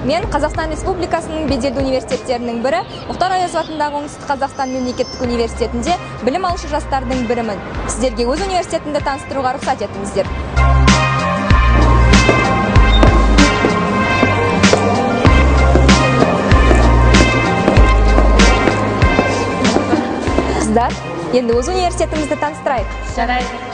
Мен Қазақстан Республикасының беделді университеттерінің бірі Мұхтар Әуезов атындағы Оңтүстік Қазақстан мемлекеттік университетінде білім алушы жастардың бірімін. Сіздерге өз университетімді таныстыруға рұқсат етіңіздер. Қыздар, енді өз университетімізді таныстырайық. Жарайды.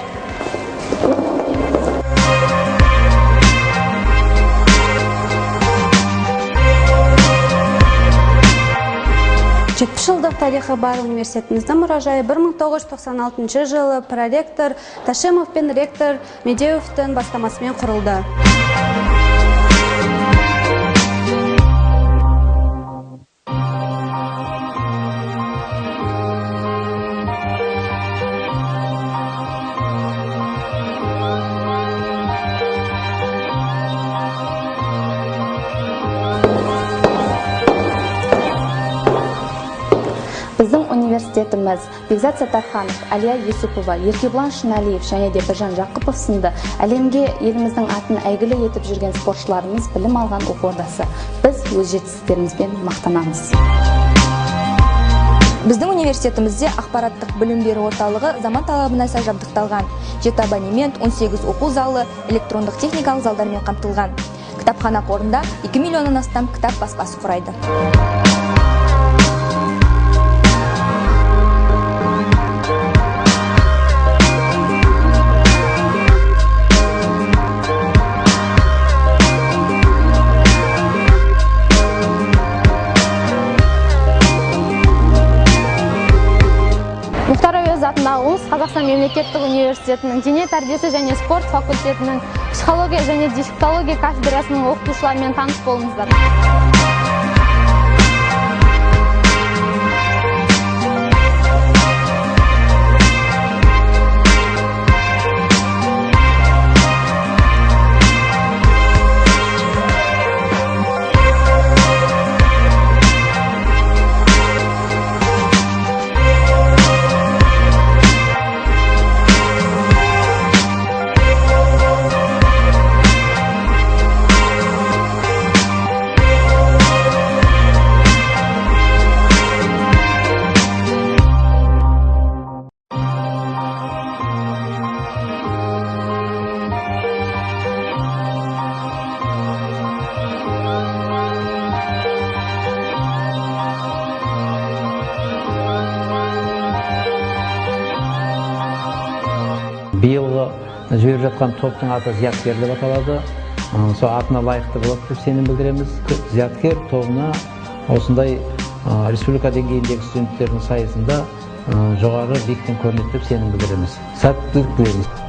Жылдық тарихы бар университетіміздің мұражайы 1996 жылы проректор Ташимов пен ректор Медеевтің бастамасымен құрылды. Біздің университетіміз Бекзат Саттарханов, Алия Юсупова, Еркебұлан Шыналиев және де Біржан Жақыпов сынды әлемге еліміздің атын әйгілі етіп жүрген спортшыларымыз білім алған оқу ордасы. Біз өз жетістіктерімізбен мақтанамыз. Біздің университетімізде ақпараттық білім беру орталығы заман талабына сай жабдықталған. 7 абонемент, 18 оқу залы, электрондық техникалық залдармен қамтылған. Кітапхана қорында 2 миллионнан астам кітап баспасы құрайды. Мұхтар Әуезов атындағы Оңтүстік Қазақстан мемлекеттік университетінің дене тәрбиесі және спорт факультетінің психология және дефектология кафедрасының оқытушыларымен таныс болыңыздар. Биылғы жіберіп жатқан топтың аты Зияткер деп аталады. Сол атына лайықты болады деп сенім білдіреміз. Зияткер тобына осындай республика деңгейіндегі студенттердің сайысында жоғары биіктен көрінеді деп сенім білдіреміз. Сәттілік тілейміз.